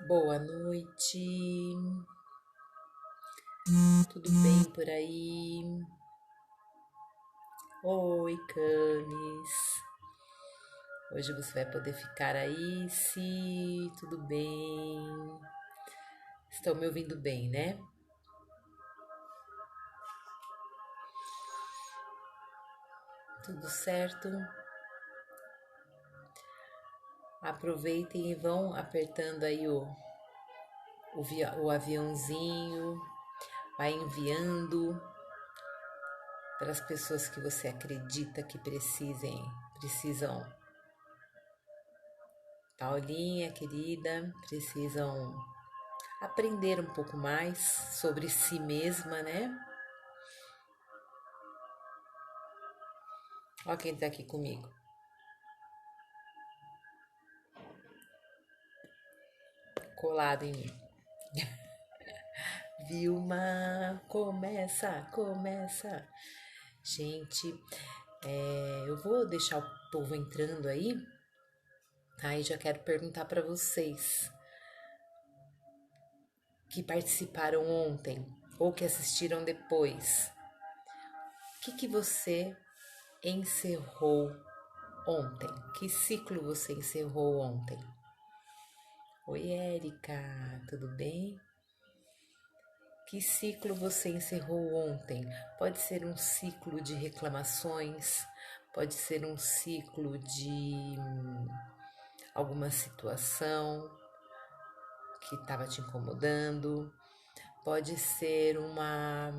Boa noite, tudo bem por aí? Oi, Camis. Hoje você vai poder ficar aí? Sim, tudo bem? Estão me ouvindo bem, né? Tudo certo? Aproveitem e vão apertando aí o aviãozinho, vai enviando para as pessoas que você acredita que precisam. Paulinha, querida, precisam aprender um pouco mais sobre si mesma, né? Olha quem tá aqui comigo. Colado em mim. Vilma, começa. Gente, eu vou deixar o povo entrando aí, tá? E já quero perguntar para vocês que participaram ontem ou que assistiram depois. O que você encerrou ontem? Que ciclo você encerrou ontem? Oi, Érica, tudo bem? Que ciclo você encerrou ontem? Pode ser um ciclo de reclamações, pode ser um ciclo de alguma situação que estava te incomodando, pode ser uma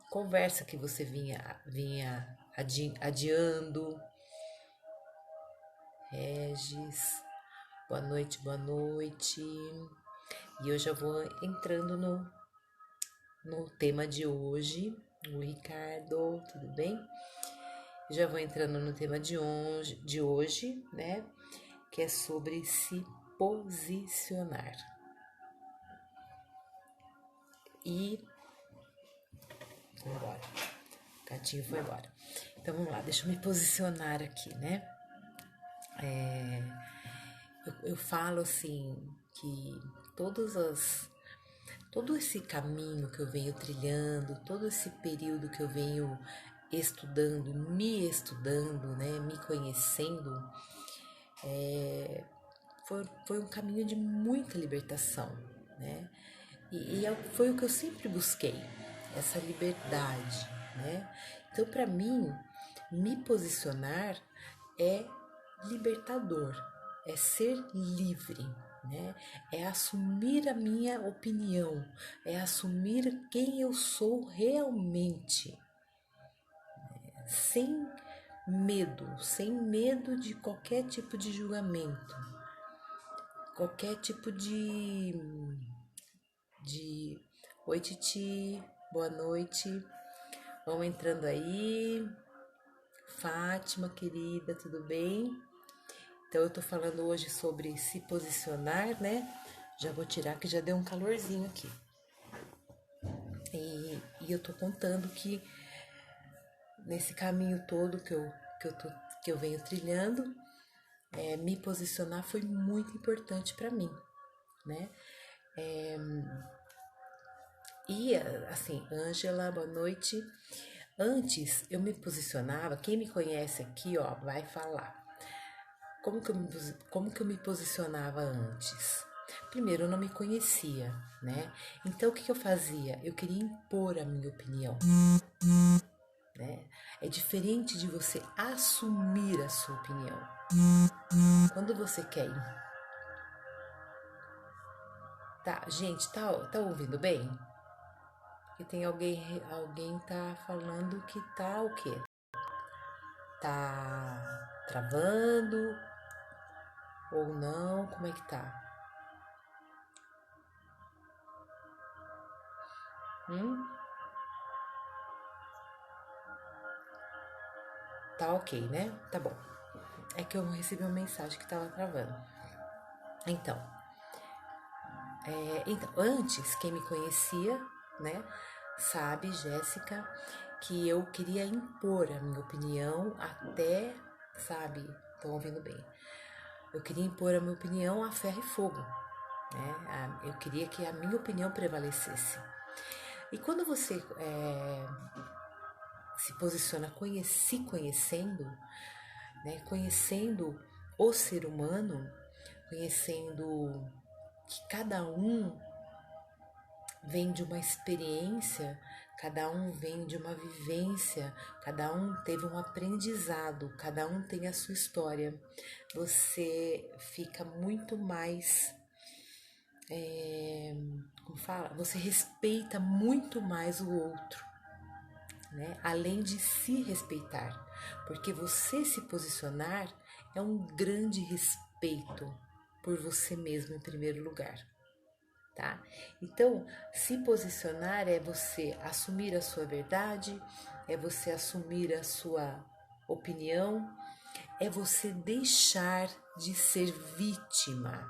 conversa que você vinha adiando. Regis, boa noite, boa noite. E eu já vou entrando no tema de hoje. O Ricardo, tudo bem? Já vou entrando no tema de hoje, né? Que é sobre se posicionar. E foi embora. O gatinho foi embora. Então vamos lá, deixa eu me posicionar aqui, né? Eu falo assim que todo esse caminho que eu venho trilhando, todo esse período que eu venho estudando, né, me conhecendo, foi um caminho de muita libertação, né? Foi o que eu sempre busquei, essa liberdade, né? Então, para mim, me posicionar é libertador, é ser livre, né? É assumir a minha opinião, é assumir quem eu sou realmente, sem sem medo de qualquer tipo de julgamento, qualquer tipo de oi, Titi, boa noite. Vamos entrando aí. Fátima, querida, tudo bem? Então eu tô falando hoje sobre se posicionar, né? Já vou tirar que já deu um calorzinho aqui. E eu tô contando que nesse caminho todo que eu venho trilhando, me posicionar foi muito importante para mim, né? E assim, Ângela, boa noite. Antes eu me posicionava, quem me conhece aqui, ó, vai falar. Como que eu me posicionava antes? Primeiro, eu não me conhecia, né? Então, o que eu fazia? Eu queria impor a minha opinião, né? É diferente de você assumir a sua opinião. Quando você quer. Tá, gente, tá ouvindo bem? Porque tem alguém tá falando que tá o quê? Tá travando ou não? Como é que tá? Hum? Tá ok, né? Tá bom. É que eu recebi uma mensagem que tava travando. Então, antes, quem me conhecia, né, sabe, Jéssica, que eu queria impor a minha opinião até, sabe, estão ouvindo bem. Eu queria impor a minha opinião a ferro e fogo, né? Eu queria que a minha opinião prevalecesse. E quando você se posiciona se conhecendo, né? Conhecendo o ser humano, conhecendo que cada um vem de uma experiência, cada um vem de uma vivência, cada um teve um aprendizado, cada um tem a sua história. Você fica muito mais, como fala? Você respeita muito mais o outro, né? Além de se respeitar, porque você se posicionar é um grande respeito por você mesmo em primeiro lugar. Tá? Então, se posicionar é você assumir a sua verdade, é você assumir a sua opinião, é você deixar de ser vítima,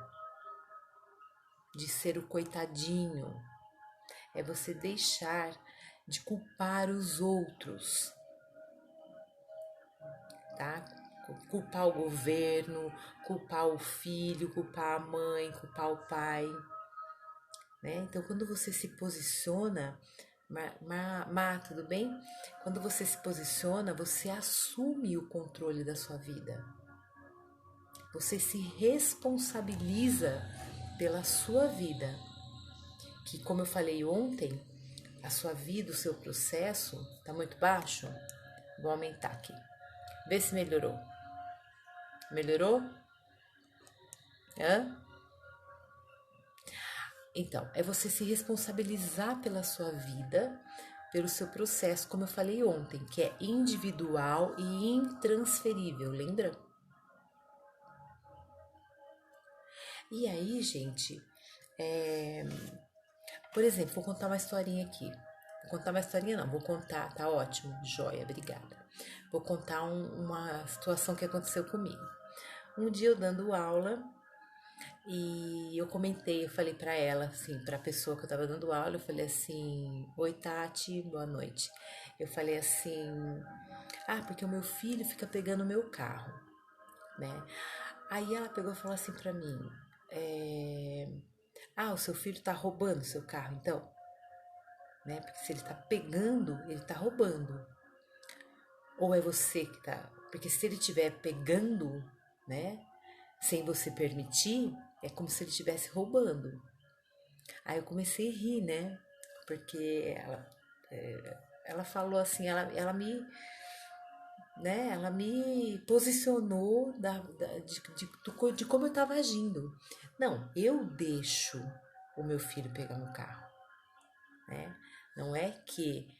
de ser o coitadinho, é você deixar de culpar os outros, tá? Culpar o governo, culpar o filho, culpar a mãe, culpar o pai. Né? Então, quando você se posiciona, tudo bem? Quando você se posiciona, você assume o controle da sua vida. Você se responsabiliza pela sua vida. Que, como eu falei ontem, a sua vida, o seu processo está muito baixo. Vou aumentar aqui. Vê se melhorou. Melhorou? Hã? Então, é você se responsabilizar pela sua vida, pelo seu processo, como eu falei ontem, que é individual e intransferível, lembra? E aí, gente, por exemplo, vou contar uma historinha aqui. Vou contar uma historinha não, vou contar, tá ótimo, joia, obrigada. Vou contar uma situação que aconteceu comigo. Um dia eu dando aula, e eu comentei, eu falei pra ela, assim, pra pessoa que eu tava dando aula, eu falei assim: Oi, Tati, boa noite. Eu falei assim: Ah, porque o meu filho fica pegando o meu carro, né? Aí ela pegou e falou assim pra mim: Ah, o seu filho tá roubando o seu carro, então? Né? Porque se ele tá pegando, ele tá roubando. Ou é você que tá. Porque se ele estiver pegando, né? Sem você permitir, é como se ele estivesse roubando. Aí eu comecei a rir, né? Porque ela falou assim, ela me, né? Ela me posicionou de como eu estava agindo. Não, eu deixo o meu filho pegar no carro, né? Não é que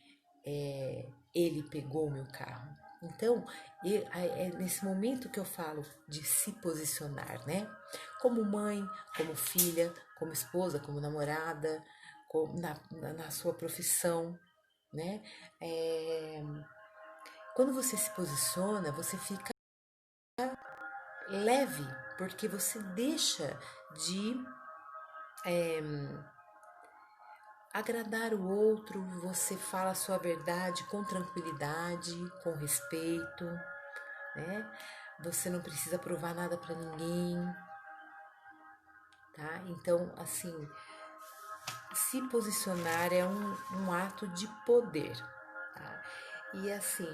ele pegou o meu carro. Então, é nesse momento que eu falo de se posicionar, né? Como mãe, como filha, como esposa, como namorada, na sua profissão, né? É, quando você se posiciona, você fica leve, porque você deixa de agradar o outro, você fala a sua verdade com tranquilidade, com respeito, né? Você não precisa provar nada para ninguém, tá? Então, assim, se posicionar é um ato de poder, tá? E assim,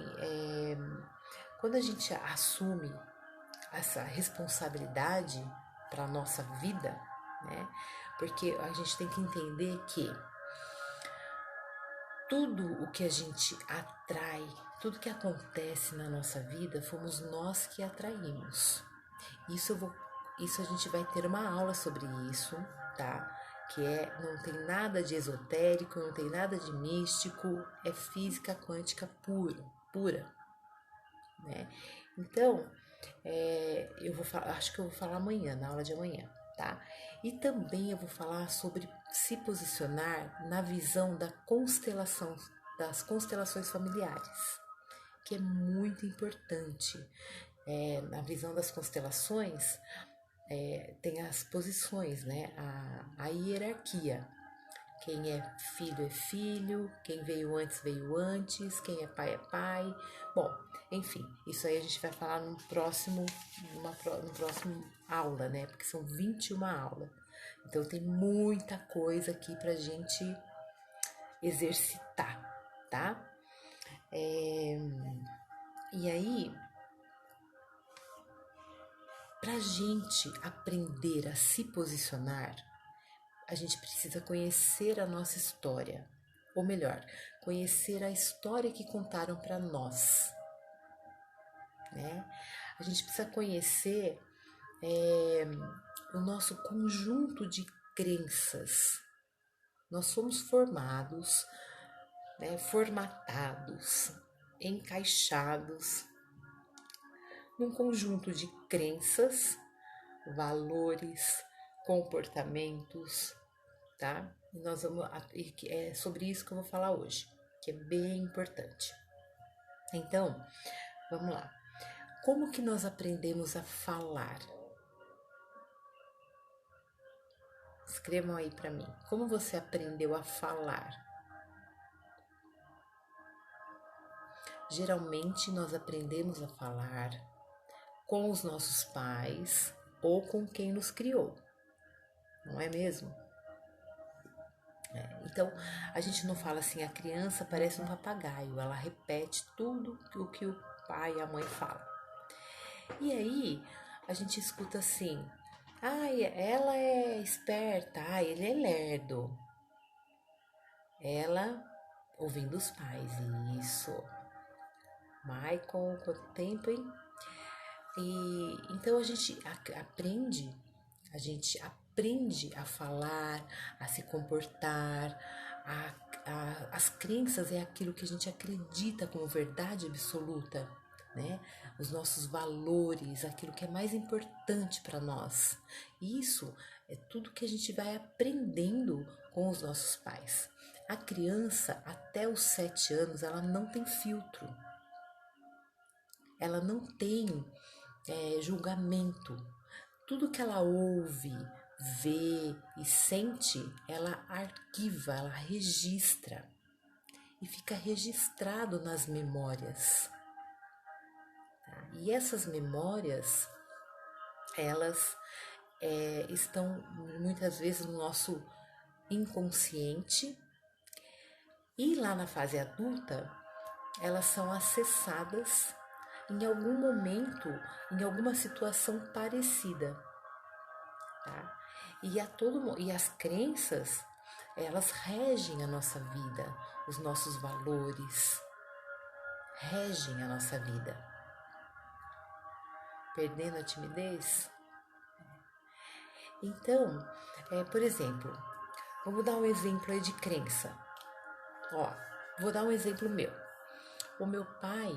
quando a gente assume essa responsabilidade para nossa vida, né? Porque a gente tem que entender que tudo o que a gente atrai, tudo que acontece na nossa vida, fomos nós que atraímos. Isso a gente vai ter uma aula sobre isso, tá? Que não tem nada de esotérico, não tem nada de místico, é física quântica pura, né? Então, acho que eu vou falar amanhã, na aula de amanhã, tá? E também eu vou falar sobre se posicionar na visão das constelações familiares, que é muito importante. Na visão das constelações, tem as posições, né? A hierarquia. Quem é filho, quem veio antes, quem é pai é pai. Bom, enfim, isso aí a gente vai falar no próximo aula, né? Porque são 21 aulas. Então tem muita coisa aqui pra gente exercitar, tá? E aí, pra gente aprender a se posicionar, a gente precisa conhecer a nossa história, ou melhor, conhecer a história que contaram para nós, né? A gente precisa conhecer o nosso conjunto de crenças. Nós somos formados, né, formatados, encaixados num conjunto de crenças, valores, comportamentos, tá? E é sobre isso que eu vou falar hoje, que é bem importante. Então, vamos lá. Como que nós aprendemos a falar? Escrevam aí para mim. Como você aprendeu a falar? Geralmente nós aprendemos a falar com os nossos pais ou com quem nos criou, não é mesmo? Então, a gente não fala assim, a criança parece um papagaio, ela repete tudo o que o pai e a mãe falam. E aí, a gente escuta assim, ela é esperta, ele é lerdo. Ela, ouvindo os pais, isso. Michael, quanto tempo, hein? E então a gente aprende a falar, a se comportar, as crenças é aquilo que a gente acredita como verdade absoluta, né? Os nossos valores, aquilo que é mais importante para nós. Isso é tudo que a gente vai aprendendo com os nossos pais. A criança, até os 7 anos, ela não tem filtro. Ela não tem julgamento. Tudo que ela ouve, vê e sente, ela arquiva, ela registra e fica registrado nas memórias. Tá? E essas memórias, elas estão muitas vezes no nosso inconsciente e lá na fase adulta, elas são acessadas em algum momento, em alguma situação parecida, tá? E as crenças, elas regem a nossa vida, os nossos valores, regem a nossa vida. Perdendo a timidez? Então, por exemplo, vamos dar um exemplo aí de crença. Vou dar um exemplo meu. O meu pai,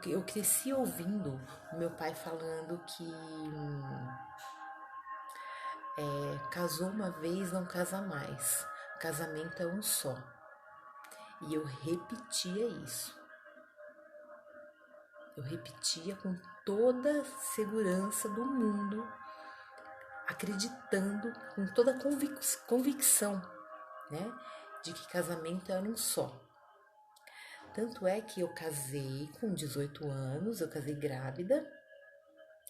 eu cresci ouvindo o meu pai falando que casou uma vez, não casa mais. Casamento é um só. E eu repetia isso. Eu repetia com toda a segurança do mundo, acreditando com toda a convicção, né, de que casamento era um só. Tanto é que eu casei com 18 anos, eu casei grávida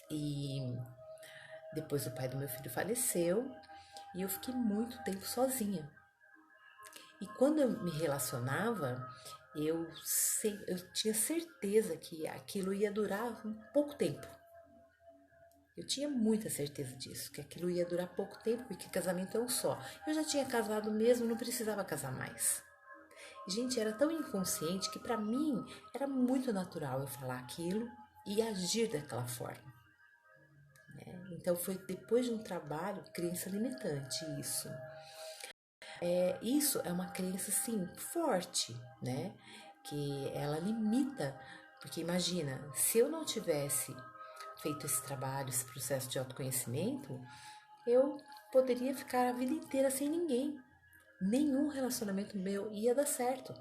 e depois o pai do meu filho faleceu e eu fiquei muito tempo sozinha. E quando eu me relacionava, eu tinha certeza que aquilo ia durar um pouco tempo. Eu tinha muita certeza disso, que aquilo ia durar pouco tempo, porque casamento é um só. Eu já tinha casado mesmo, não precisava casar mais. Gente, era tão inconsciente que para mim era muito natural eu falar aquilo e agir daquela forma. Né? Então foi depois de um trabalho, crença limitante isso. Isso é uma crença, sim, forte, né? Que ela limita, porque imagina, se eu não tivesse feito esse trabalho, esse processo de autoconhecimento, eu poderia ficar a vida inteira sem ninguém. Nenhum relacionamento meu ia dar certo.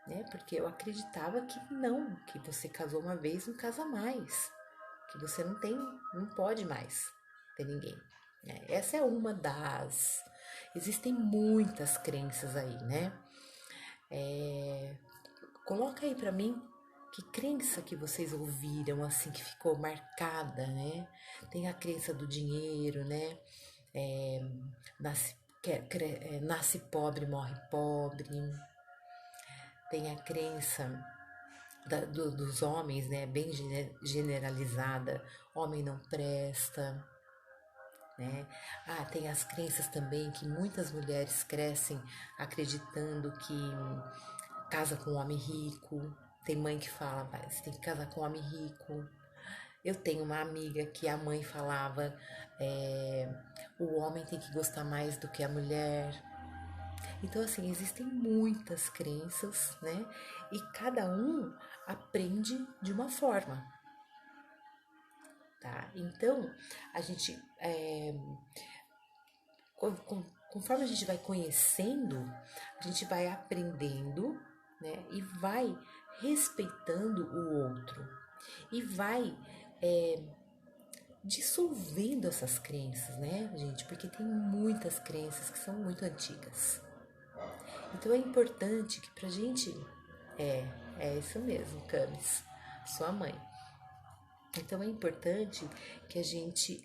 Né? Porque eu acreditava que não, que você casou uma vez, não casa mais. Que você não pode mais ter ninguém. Né? Essa é uma das. Existem muitas crenças aí, né? Coloca aí pra mim Que crença que vocês ouviram, assim, que ficou marcada, né? Tem a crença do dinheiro, né? É, nasce, nasce pobre, morre pobre. Tem a crença dos homens, né? Bem generalizada, homem não presta, né? Ah, tem as crenças também que muitas mulheres crescem acreditando que casa com um homem rico. Tem mãe que fala, você tem que casar com um homem rico. Eu tenho uma amiga que a mãe falava, é, o homem tem que gostar mais do que a mulher. Então, assim, existem muitas crenças, né? E cada um aprende de uma forma, tá? Então, a gente, conforme a gente vai conhecendo, a gente vai aprendendo, né? E vai respeitando o outro. E vai dissolvendo essas crenças, né, gente? Porque tem muitas crenças que são muito antigas. Então é importante que pra gente. É isso mesmo, Camis, sua mãe. Então é importante que a gente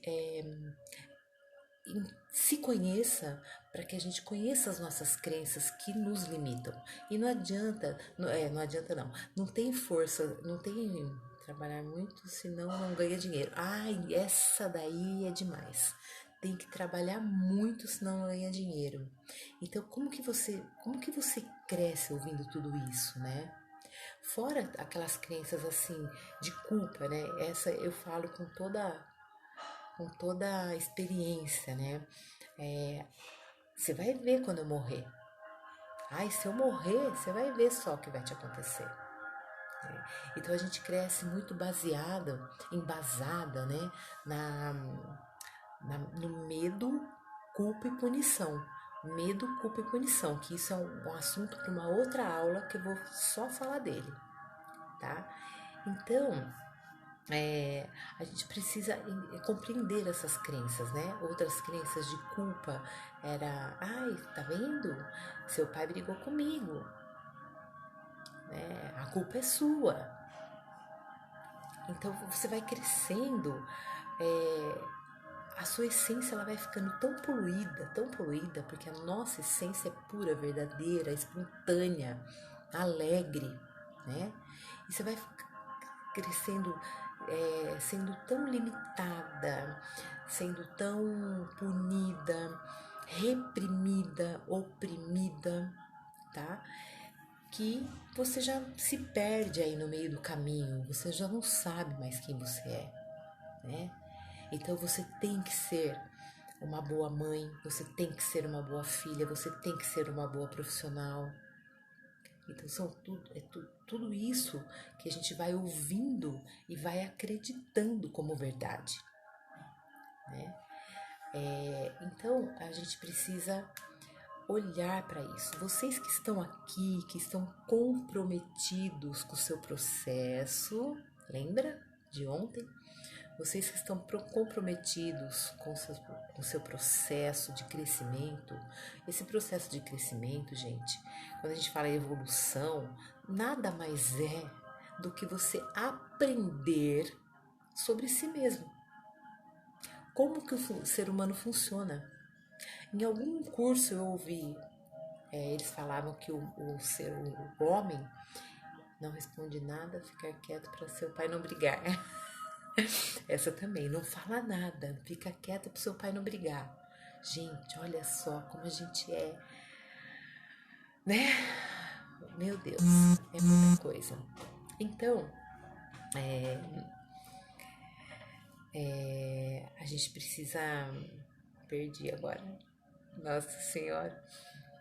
se conheça para que a gente conheça as nossas crenças que nos limitam. E não adianta, não adianta não. Não tem força, não tem trabalhar muito, senão não ganha dinheiro. Ai, essa daí é demais. Tem que trabalhar muito, senão não ganha dinheiro. Então, como que você cresce ouvindo tudo isso, né? Fora aquelas crenças assim de culpa, né? Essa eu falo com toda a experiência, né? Você vai ver quando eu morrer. Ai, se eu morrer, você vai ver só o que vai te acontecer. Então a gente cresce muito embasada, né? No medo, culpa e punição. Medo, culpa e punição, que isso é um assunto para uma outra aula que eu vou só falar dele, tá? Então, a gente precisa compreender essas crenças, né? Outras crenças de culpa era, ai, tá vendo? Seu pai brigou comigo, né? A culpa é sua. Então você vai crescendo, a sua essência ela vai ficando tão poluída, porque a nossa essência é pura, verdadeira, espontânea, alegre, né? E você vai crescendo, sendo tão limitada, sendo tão punida, reprimida, oprimida, tá? Que você já se perde aí no meio do caminho, você já não sabe mais quem você é, né? Então você tem que ser uma boa mãe, você tem que ser uma boa filha, você tem que ser uma boa profissional. Então tudo isso que a gente vai ouvindo e vai acreditando como verdade, né? Então a gente precisa olhar para isso. Vocês que estão aqui, que estão comprometidos com o seu processo, lembra de ontem? Vocês que estão comprometidos com o seu processo de crescimento, esse processo de crescimento, gente, quando a gente fala em evolução, nada mais é do que você aprender sobre si mesmo. Como que o ser humano funciona? Em algum curso eu ouvi, eles falavam que o homem não responde nada, ficar quieto para seu pai não brigar. Essa também, não fala nada, fica quieta pro seu pai não brigar. Gente, olha só como a gente é, né? Meu Deus, é muita coisa. Então, a gente precisa. Perdi agora. Nossa Senhora.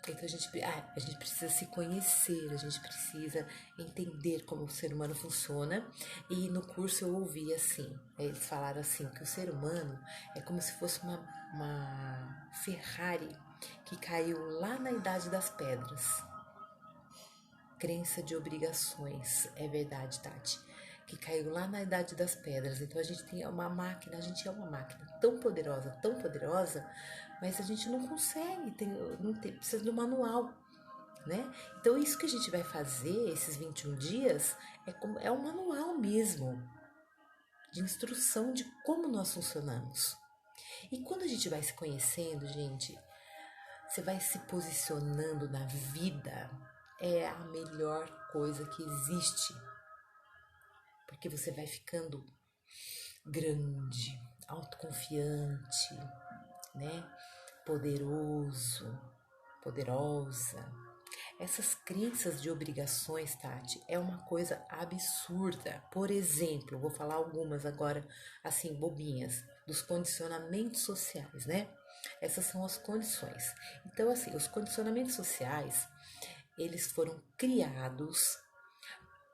Então a gente precisa se conhecer, a gente precisa entender como o ser humano funciona. E no curso eu ouvi assim, eles falaram assim, que o ser humano é como se fosse uma Ferrari que caiu lá na Idade das Pedras. Crença de obrigações, é verdade, Tati. Que caiu lá na Idade das Pedras. Então a gente tem uma máquina, a gente é uma máquina tão poderosa, mas a gente não consegue, precisa do manual, né? Então, isso que a gente vai fazer, esses 21 dias, é um manual mesmo de instrução de como nós funcionamos. E quando a gente vai se conhecendo, gente, você vai se posicionando na vida, é a melhor coisa que existe. Porque você vai ficando grande, autoconfiante, né? Poderoso, poderosa. Essas crenças de obrigações, Tati, é uma coisa absurda. Por exemplo, vou falar algumas agora, assim, bobinhas, dos condicionamentos sociais, né? Essas são as condições. Então, assim, os condicionamentos sociais, eles foram criados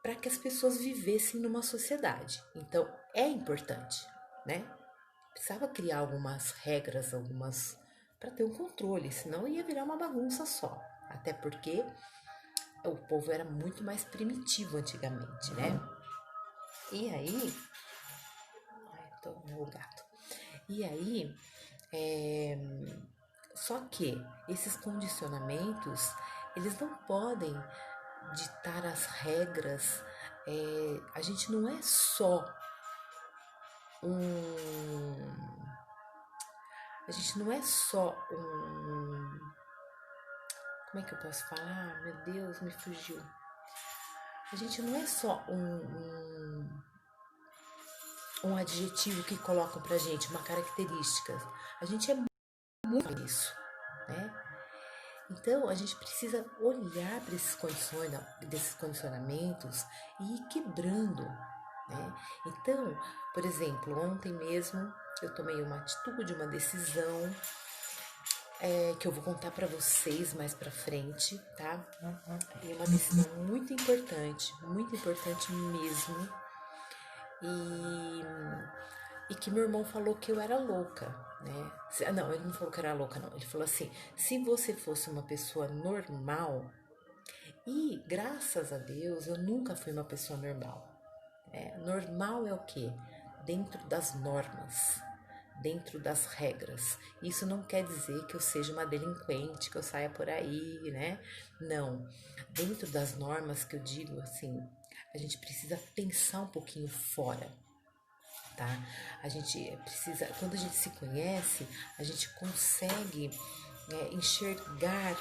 para que as pessoas vivessem numa sociedade. Então, é importante, né? Precisava criar algumas regras, algumas para ter um controle, senão ia virar uma bagunça só. Até porque o povo era muito mais primitivo antigamente, né? E aí, ai, tô meu gato. E aí, é, só que esses condicionamentos, eles não podem ditar as regras. A gente não é só um. A gente não é só um. Como é que eu posso falar? Meu Deus, me fugiu. A gente não é só um adjetivo que colocam pra gente, uma característica. A gente é muito isso, né? Então, a gente precisa olhar para desses condicionamentos e ir quebrando, né? Então, por exemplo, ontem mesmo eu tomei uma atitude, uma decisão, que eu vou contar para vocês mais para frente, tá? E é uma decisão muito importante mesmo. E que meu irmão falou que eu era louca, né? Não, ele não falou que eu era louca, não. Ele falou assim: se você fosse uma pessoa normal, e graças a Deus eu nunca fui uma pessoa normal. Normal é o quê? Dentro das normas, dentro das regras. Isso não quer dizer que eu seja uma delinquente, que eu saia por aí, né? Não. Dentro das normas que eu digo, assim, a gente precisa pensar um pouquinho fora, tá? A gente precisa, quando a gente se conhece, a gente consegue enxergar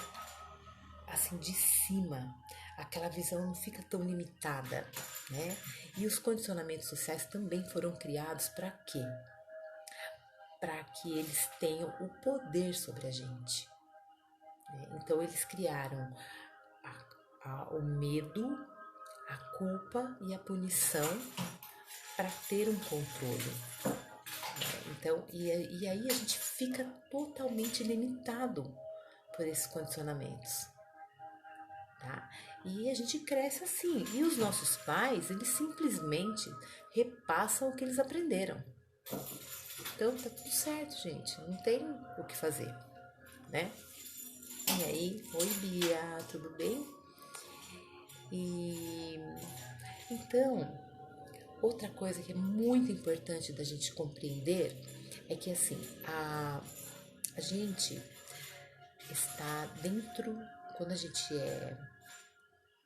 assim de cima. Aquela visão não fica tão limitada, né? E os condicionamentos sociais também foram criados para quê? Para que eles tenham o poder sobre a gente, né? Então eles criaram o medo, a culpa e a punição para ter um controle. Então, e aí a gente fica totalmente limitado por esses condicionamentos, tá? E a gente cresce assim. E os nossos pais, eles simplesmente repassam o que eles aprenderam. Então, tá tudo certo, gente. Não tem o que fazer, né? E aí, oi Bia, tudo bem? E então, outra coisa que é muito importante da gente compreender é que assim, a gente está dentro, quando a gente é,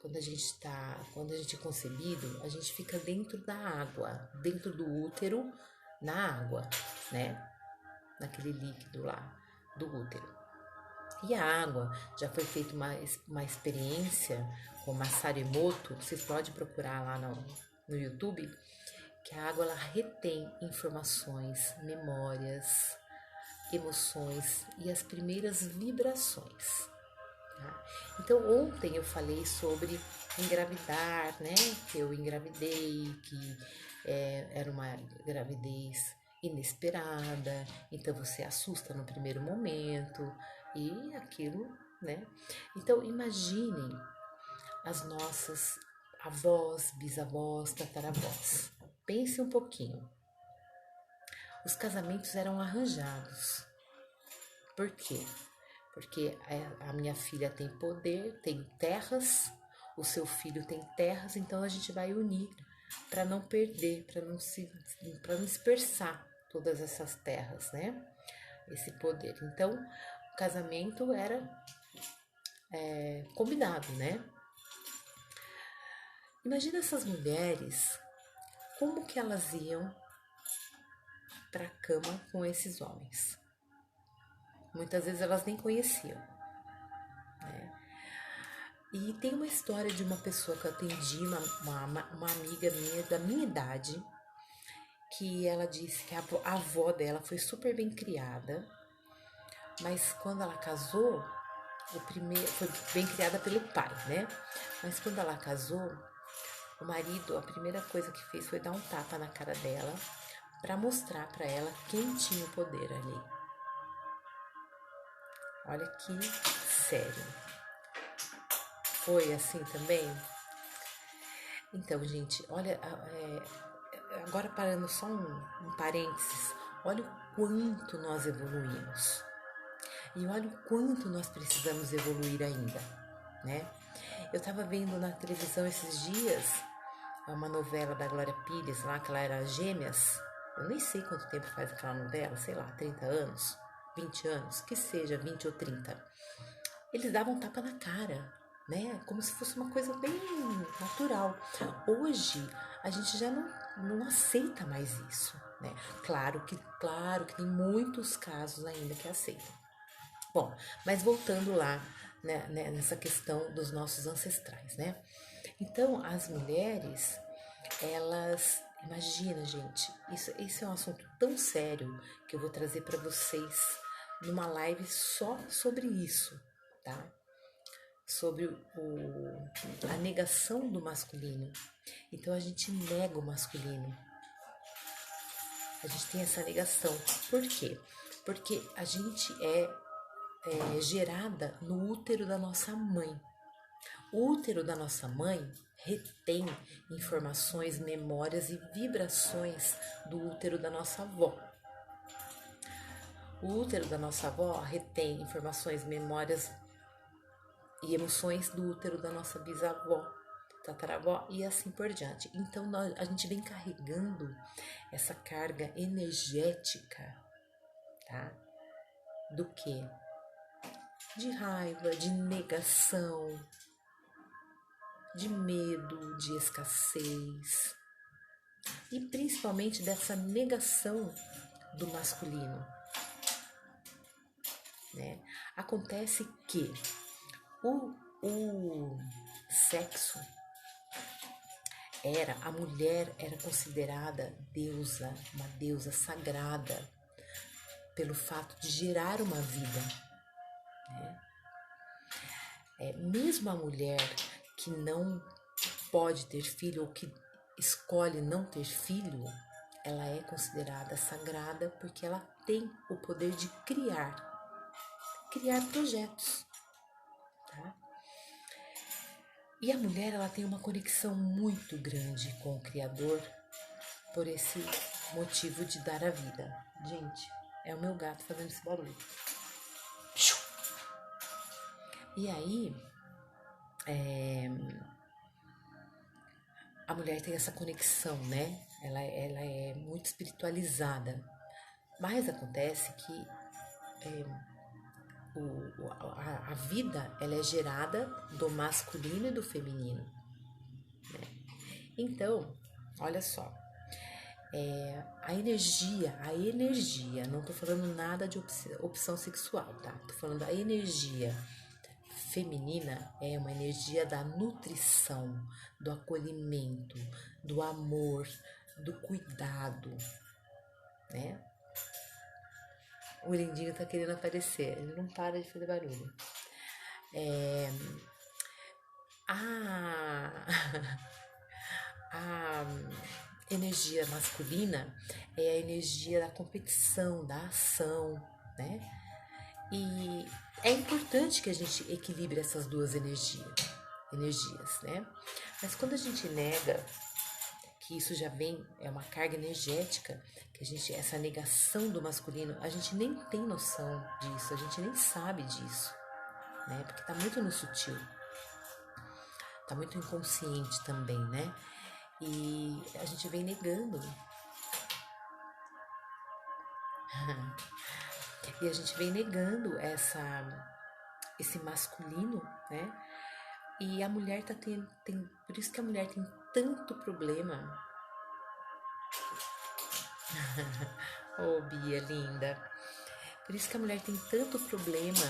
quando a gente é concebido, a gente fica dentro da água, dentro do útero, na água, né? Naquele líquido lá do útero. E a água, já foi feita uma experiência com Masaru Emoto, vocês podem procurar lá no YouTube, que a água ela retém informações, memórias, emoções e as primeiras vibrações. Tá? Então ontem eu falei sobre engravidar, né? Que eu engravidei, que era uma gravidez inesperada, então você assusta no primeiro momento e aquilo, né? Então imaginem as nossas avós, bisavós, tataravós. Pense um pouquinho. Os casamentos eram arranjados. Por quê? Porque a minha filha tem poder, tem terras, o seu filho tem terras, então a gente vai unir para não perder, para não dispersar todas essas terras, né? Esse poder. Então, o casamento era combinado, né? Imagina essas mulheres, como que elas iam para a cama com esses homens. Muitas vezes elas nem conheciam, né? E tem uma história de uma pessoa que eu atendi, uma amiga minha da minha idade, que ela disse que a avó dela foi super bem criada, mas quando ela casou, foi bem criada pelo pai, né? Mas quando ela casou, o marido, a primeira coisa que fez foi dar um tapa na cara dela para mostrar para ela quem tinha o poder ali. Olha que sério. Foi assim também? Então, gente, olha, agora parando só um parênteses, olha o quanto nós evoluímos. E olha o quanto nós precisamos evoluir ainda, né? Eu tava vendo na televisão esses dias uma novela da Glória Pires, lá que ela era Gêmeas. Eu nem sei quanto tempo faz aquela novela, sei lá, 30 anos, 20 anos, que seja 20 ou 30. Eles davam tapa na cara, né? Como se fosse uma coisa bem natural. Hoje, a gente já não aceita mais isso, né? Claro que tem muitos casos ainda que aceitam. Bom, mas voltando lá, né, nessa questão dos nossos ancestrais, né? Então, as mulheres, elas, imagina, gente, isso é um assunto tão sério que eu vou trazer para vocês numa live só sobre isso, tá? Sobre a negação do masculino. Então, a gente nega o masculino. A gente tem essa negação. Por quê? Porque a gente é gerada no útero da nossa mãe. O útero da nossa mãe retém informações, memórias e vibrações do útero da nossa avó. O útero da nossa avó retém informações, memórias e emoções do útero da nossa bisavó, tataravó e assim por diante. Então a gente vem carregando essa carga energética, tá? Do que? De raiva, de negação, de medo, de escassez e principalmente dessa negação do masculino, né? Acontece que o sexo a mulher era considerada deusa, uma deusa sagrada pelo fato de gerar uma vida, né? Mesmo a mulher que não pode ter filho ou que escolhe não ter filho, ela é considerada sagrada porque ela tem o poder de criar projetos, tá? E a mulher, ela tem uma conexão muito grande com o Criador por esse motivo de dar a vida. Gente, é o meu gato fazendo esse barulho. E aí, a mulher tem essa conexão, né? Ela é muito espiritualizada. Mas acontece que a vida, ela é gerada do masculino e do feminino, né? Então, olha só, a energia, não tô falando nada de opção sexual, tá? Tô falando a energia feminina é uma energia da nutrição, do acolhimento, do amor, do cuidado, né? O lindinho tá querendo aparecer, ele não para de fazer barulho. A, a energia masculina é a energia da competição, da ação, né? E é importante que a gente equilibre essas duas energias, né? Mas quando a gente nega que isso já vem, é uma carga energética, que essa negação do masculino, a gente nem tem noção disso, a gente nem sabe disso, né? Porque tá muito no sutil, tá muito inconsciente também, né? E a gente vem negando. E a gente vem negando esse masculino, né? E a mulher por isso que a mulher tem tanto problema. Ô, Bia, linda. Por isso que a mulher tem tanto problema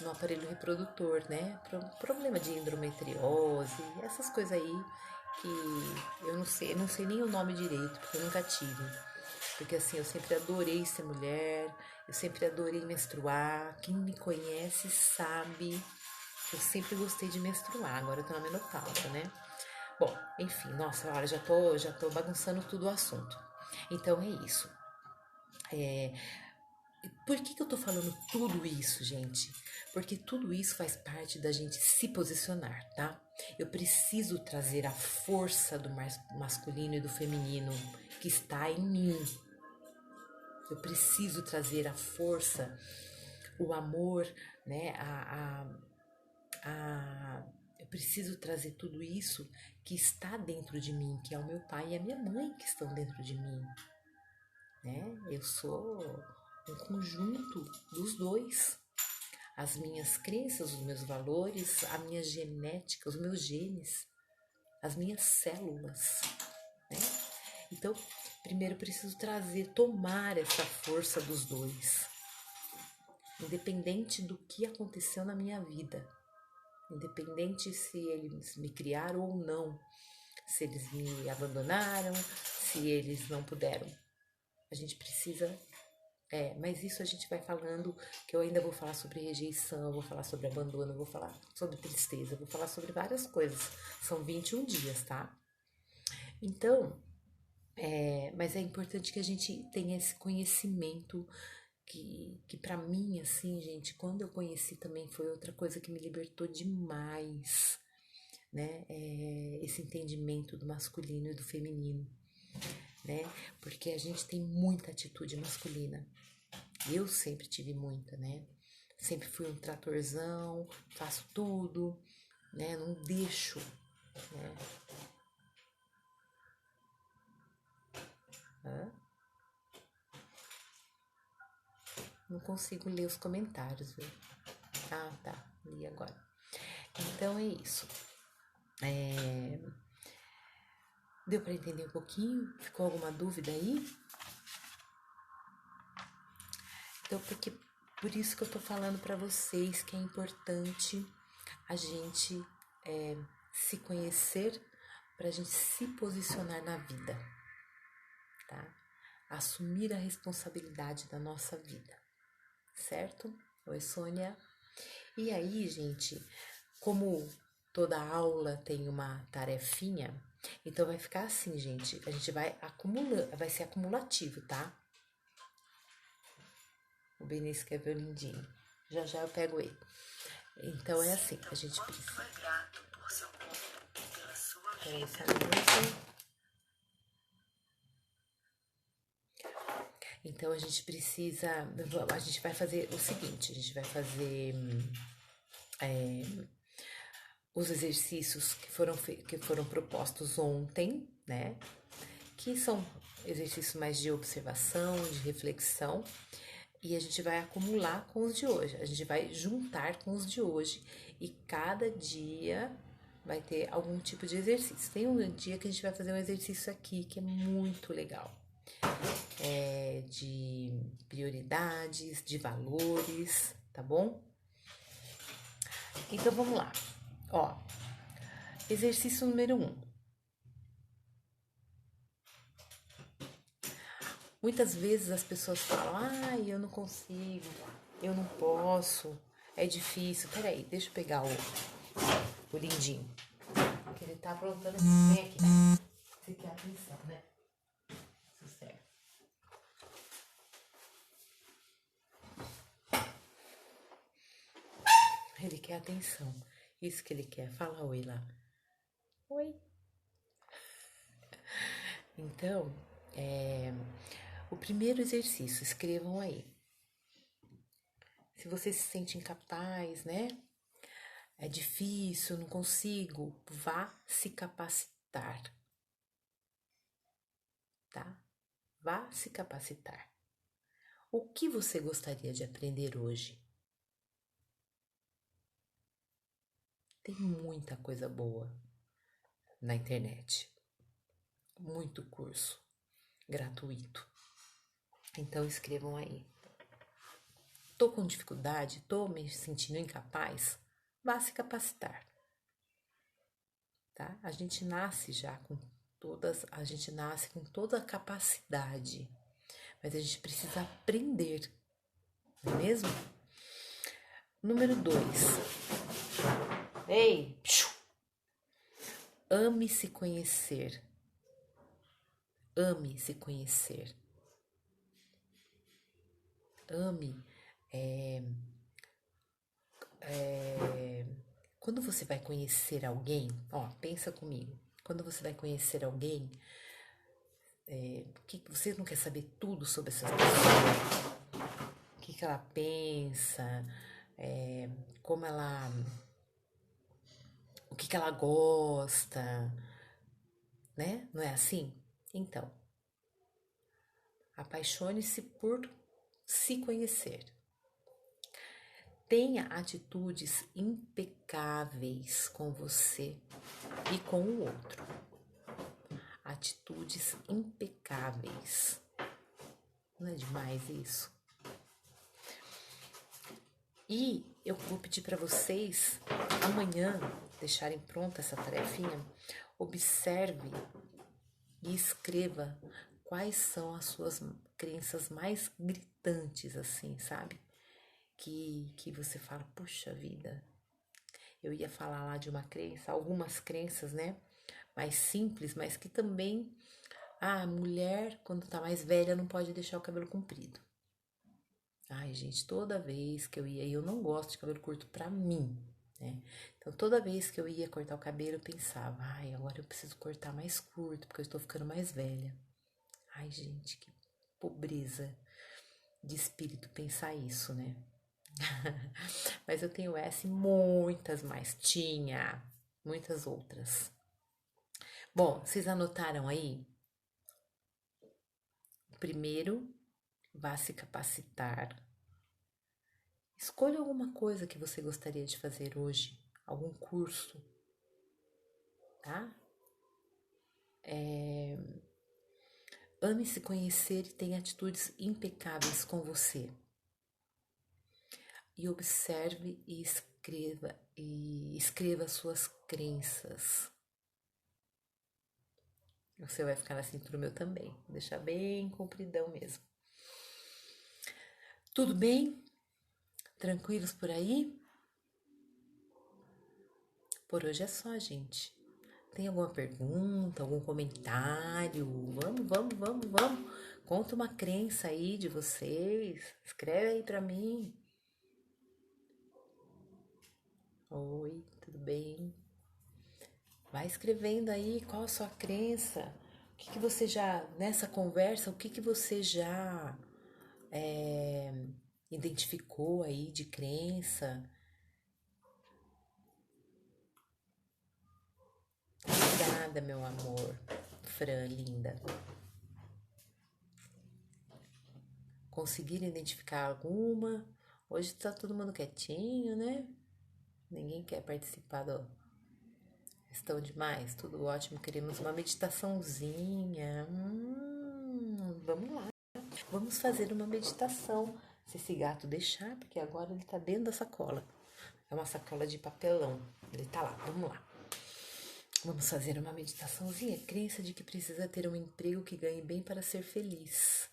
no aparelho reprodutor, né? Problema de endometriose, essas coisas aí que eu não sei nem o nome direito, porque eu nunca tive. Porque assim, eu sempre adorei ser mulher, eu sempre adorei menstruar. Quem me conhece sabe que eu sempre gostei de menstruar. Agora eu tô na menopausa, né? Bom, enfim, nossa, olha, já tô bagunçando tudo o assunto. Então é isso. Por que eu tô falando tudo isso, gente? Porque tudo isso faz parte da gente se posicionar, tá? Eu preciso trazer a força do masculino e do feminino que está em mim. Eu preciso trazer a força, o amor, né? Eu preciso trazer tudo isso que está dentro de mim, que é o meu pai e a minha mãe que estão dentro de mim, né? Eu sou um conjunto dos dois. As minhas crenças, os meus valores, a minha genética, os meus genes, as minhas células, né? Então, primeiro eu preciso tomar essa força dos dois, independente do que aconteceu na minha vida, independente se eles me criaram ou não, se eles me abandonaram, se eles não puderam. A gente precisa. Mas isso a gente vai falando, que eu ainda vou falar sobre rejeição, vou falar sobre abandono, vou falar sobre tristeza, vou falar sobre várias coisas. São 21 dias, tá? Então, mas é importante que a gente tenha esse conhecimento que para mim, assim, gente, quando eu conheci também foi outra coisa que me libertou demais, né? Esse entendimento do masculino e do feminino, né? Porque a gente tem muita atitude masculina. Eu sempre tive muita, né? Sempre fui um tratorzão, faço tudo, né? Não deixo, né? Hã? Não consigo ler os comentários, viu? Ah, tá. Li agora. Então é isso. Deu para entender um pouquinho? Ficou alguma dúvida aí? Então, por isso que eu tô falando para vocês que é importante a gente se conhecer para a gente se posicionar na vida, tá? Assumir a responsabilidade da nossa vida, certo? Oi, Sônia. E aí, gente, como toda aula tem uma tarefinha, então vai ficar assim, gente. A gente vai acumulando, vai ser acumulativo, tá? O Benício quer ver o lindinho. Já já eu pego ele. Então é assim, a gente precisa. Peraí, só um minuto. Então a gente precisa. A gente vai fazer o seguinte: a gente vai fazer os exercícios que foram propostos ontem, né? Que são exercícios mais de observação, de reflexão, e a gente vai acumular com os de hoje. A gente vai juntar com os de hoje e cada dia vai ter algum tipo de exercício. Tem um dia que a gente vai fazer um exercício aqui que é muito legal. De prioridades, de valores, tá bom? Então vamos lá. Ó, exercício número 1. Muitas vezes as pessoas falam, ai, eu não consigo, eu não posso, é difícil. Peraí, deixa eu pegar o lindinho. Que ele tá aprontando esse trem aqui, né? Você quer atenção, né? Sossega. Ele quer atenção. Isso que ele quer. Fala oi lá. Oi. Então, o primeiro exercício, escrevam aí. Se você se sente incapaz, né? É difícil, não consigo, vá se capacitar, tá? Vá se capacitar. O que você gostaria de aprender hoje? Tem muita coisa boa na internet, muito curso gratuito. Então escrevam aí. Tô com dificuldade, tô me sentindo incapaz, vá se capacitar, tá? A gente nasce com toda a capacidade, mas a gente precisa aprender, não é mesmo? Número 2. Ei! Ame se conhecer. Ame se conhecer. Ame. Quando você vai conhecer alguém, ó, pensa comigo. Quando você vai conhecer alguém, você não quer saber tudo sobre essa pessoa? O que ela pensa? Como ela, o que ela gosta, né? Não é assim? Então, apaixone-se por se conhecer. Tenha atitudes impecáveis com você e com o outro. Atitudes impecáveis. Não é demais isso? E eu vou pedir para vocês amanhã deixarem pronta essa tarefinha. Observe e escreva quais são as suas crenças mais gritantes, assim, sabe? Que você fala, puxa vida, eu ia falar lá de uma crença, algumas crenças, né? Mais simples, mas que também, a mulher, quando tá mais velha, não pode deixar o cabelo comprido. Ai, gente, toda vez que eu ia, eu não gosto de cabelo curto pra mim, né? Então, toda vez que eu ia cortar o cabelo, eu pensava, ai, agora eu preciso cortar mais curto, porque eu estou ficando mais velha. Ai, gente, que pobreza de espírito pensar isso, né? Mas eu tenho essa e muitas mais. Tinha muitas outras. Bom, vocês anotaram aí? Primeiro, vá se capacitar. Escolha alguma coisa que você gostaria de fazer hoje, algum curso, tá? Ame se conhecer e tenha atitudes impecáveis com você. E observe e escreva suas crenças. Você vai ficar na cintura meu também. Vou deixar bem compridão mesmo. Tudo bem? Tranquilos por aí? Por hoje é só, gente. Tem alguma pergunta, algum comentário? Vamos. Conta uma crença aí de vocês. Escreve aí pra mim. Oi, tudo bem? Vai escrevendo aí qual a sua crença. O que você já, nessa conversa, o que você já identificou aí de crença? Obrigada, meu amor. Fran, linda. Conseguiram identificar alguma? Hoje tá todo mundo quietinho, né? Ninguém quer participar do. Estão demais? Tudo ótimo. Queremos uma meditaçãozinha. Vamos lá. Vamos fazer uma meditação. Se esse gato deixar, porque agora ele tá dentro da sacola. É uma sacola de papelão. Ele tá lá. Vamos lá. Vamos fazer uma meditaçãozinha. Crença de que precisa ter um emprego que ganhe bem para ser feliz.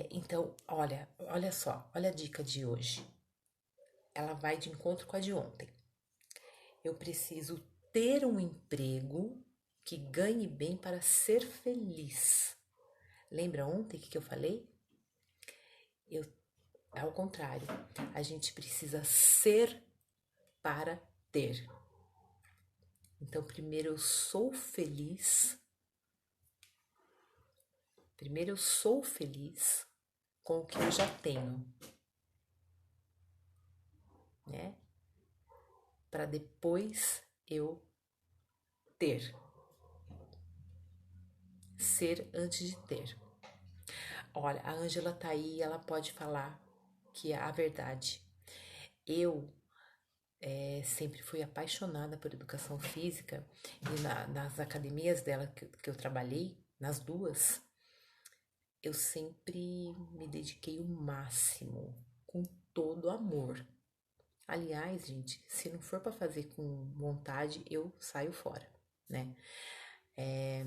Então, olha só, olha a dica de hoje. Ela vai de encontro com a de ontem. Eu preciso ter um emprego que ganhe bem para ser feliz. Lembra ontem que eu falei? Ao contrário, a gente precisa ser para ter. Então, primeiro eu sou feliz com o que eu já tenho, né? Para depois eu ter. Ser antes de ter. Olha, a Ângela tá aí, ela pode falar que é a verdade. Eu sempre fui apaixonada por educação física e nas academias dela que eu trabalhei, nas duas, eu sempre me dediquei o máximo, com todo amor. Aliás, gente, se não for para fazer com vontade, eu saio fora, né? É,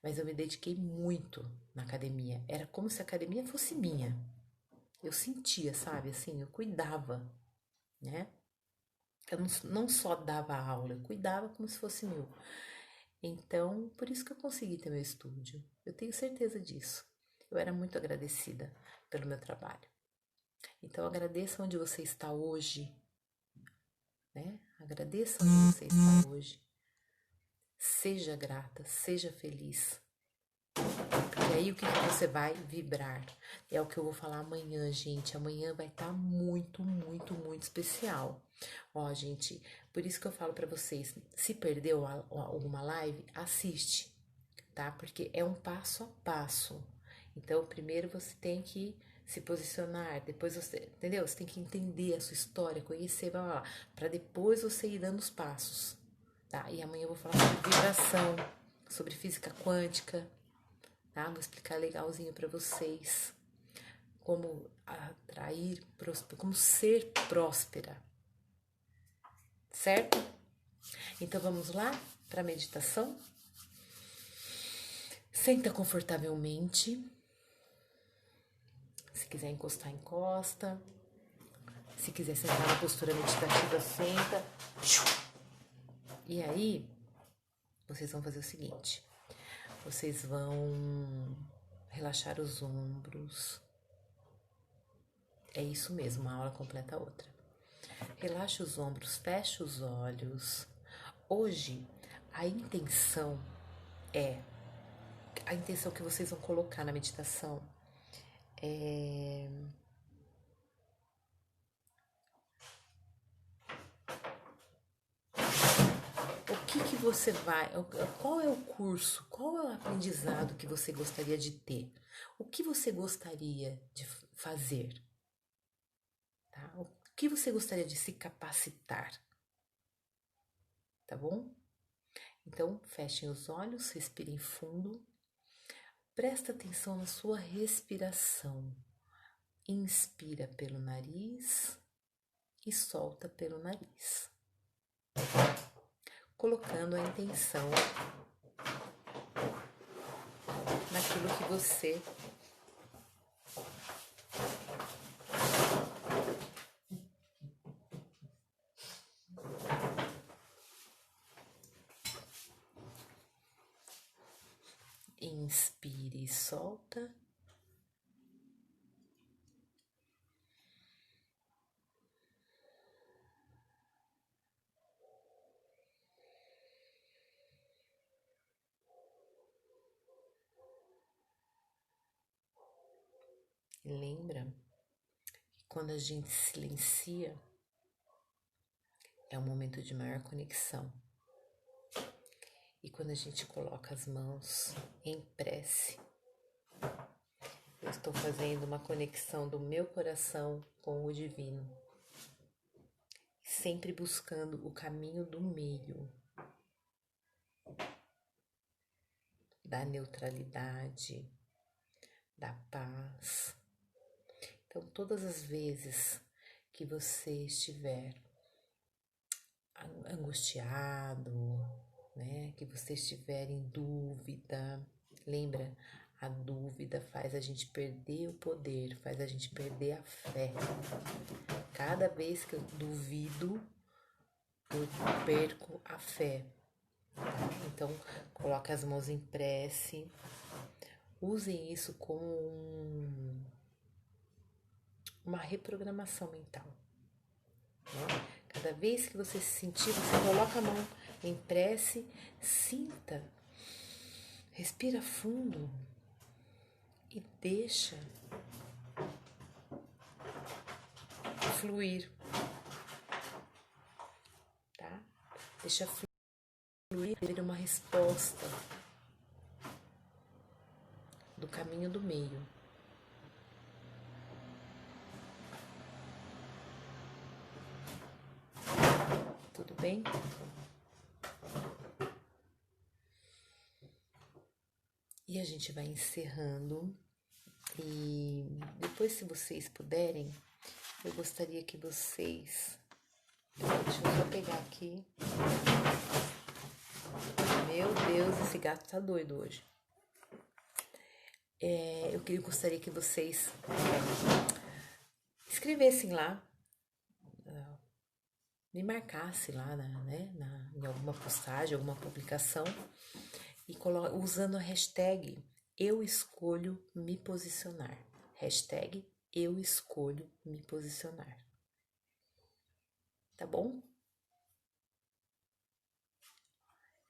mas eu me dediquei muito na academia. Era como se a academia fosse minha. Eu sentia, sabe? Assim, eu cuidava, né? Eu não só dava aula, eu cuidava como se fosse meu. Então, por isso que eu consegui ter meu estúdio. Eu tenho certeza disso. Eu era muito agradecida pelo meu trabalho. Então, agradeça onde você está hoje, né? Agradeça onde você está hoje. Seja grata, seja feliz. Porque aí o que você vai vibrar? É o que eu vou falar amanhã, gente. Amanhã vai estar muito, muito, muito especial. Ó, gente, por isso que eu falo pra vocês, se perdeu alguma live, assiste, tá? Porque é um passo a passo. Então, primeiro você tem que se posicionar, depois você, entendeu? Você tem que entender a sua história, conhecer, blá, blá, blá, pra depois você ir dando os passos, tá? E amanhã eu vou falar sobre vibração, sobre física quântica, tá? Vou explicar legalzinho pra vocês como atrair, como ser próspera, certo? Então vamos lá para a meditação? Senta confortavelmente. Se quiser encostar, encosta. Se quiser sentar na postura meditativa, senta. E aí, vocês vão fazer o seguinte: vocês vão relaxar os ombros. É isso mesmo, uma aula completa a outra. Relaxa os ombros, fecha os olhos. Hoje, a intenção que vocês vão colocar na meditação é o que você vai, qual é o curso, qual é o aprendizado que você gostaria de ter? O que você gostaria de fazer? Tá? O que você gostaria de se capacitar? Tá bom? Então, fechem os olhos, respirem fundo. Presta atenção na sua respiração. Inspira pelo nariz e solta pelo nariz. Colocando a intenção naquilo que você inspire e solta. Lembra que quando a gente silencia é um momento de maior conexão. E quando a gente coloca as mãos em prece, eu estou fazendo uma conexão do meu coração com o divino, sempre buscando o caminho do meio, da neutralidade, da paz. Então, todas as vezes que você estiver angustiado, né, que você estiver em dúvida, lembra, a dúvida faz a gente perder o poder, faz a gente perder a fé. Cada vez que eu duvido, eu perco a fé. Tá? Então, coloque as mãos em prece. Usem isso como uma reprogramação mental. Né? Cada vez que você se sentir, você coloca a mão em prece, sinta, respira fundo e deixa fluir, tá? Deixa fluir, ter uma resposta do caminho do meio. tudo bem? E a gente vai encerrando. E depois, se vocês puderem, eu gostaria que vocês... Deixa eu só pegar aqui. Meu Deus, esse gato tá doido hoje. Eu gostaria que vocês escrevessem lá, me marcassem lá, em alguma postagem, alguma publicação, e usando a hashtag Eu Escolho Me Posicionar. Hashtag Eu Escolho Me Posicionar. Tá bom?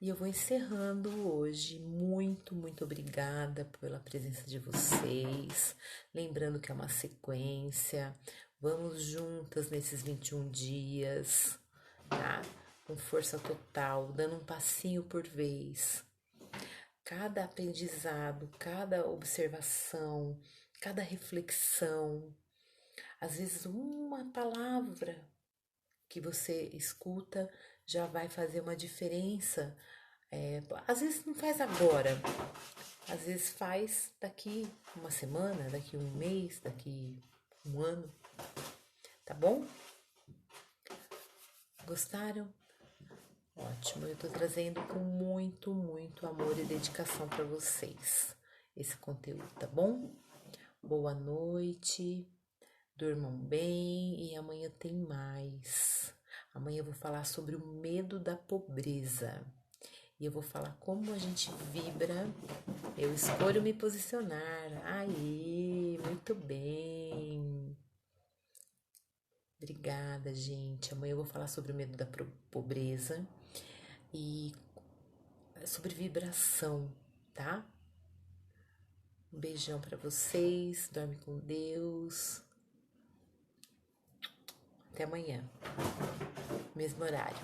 E eu vou encerrando hoje. Muito, muito obrigada pela presença de vocês. Lembrando que é uma sequência. Vamos juntas nesses 21 dias, tá? Com força total, dando um passinho por vez. Cada aprendizado, cada observação, cada reflexão, às vezes uma palavra que você escuta já vai fazer uma diferença. Às vezes não faz agora, às vezes faz daqui uma semana, daqui um mês, daqui um ano, tá bom? Gostaram? Ótimo, eu tô trazendo com muito, muito amor e dedicação para vocês esse conteúdo, tá bom? Boa noite, durmam bem e amanhã tem mais. Amanhã eu vou falar sobre o medo da pobreza. E eu vou falar como a gente vibra. Eu escolho me posicionar. Aí, muito bem. Obrigada, gente. Amanhã eu vou falar sobre o medo da pobreza e sobre vibração, tá? Um beijão pra vocês. Dorme com Deus. Até amanhã. Mesmo horário.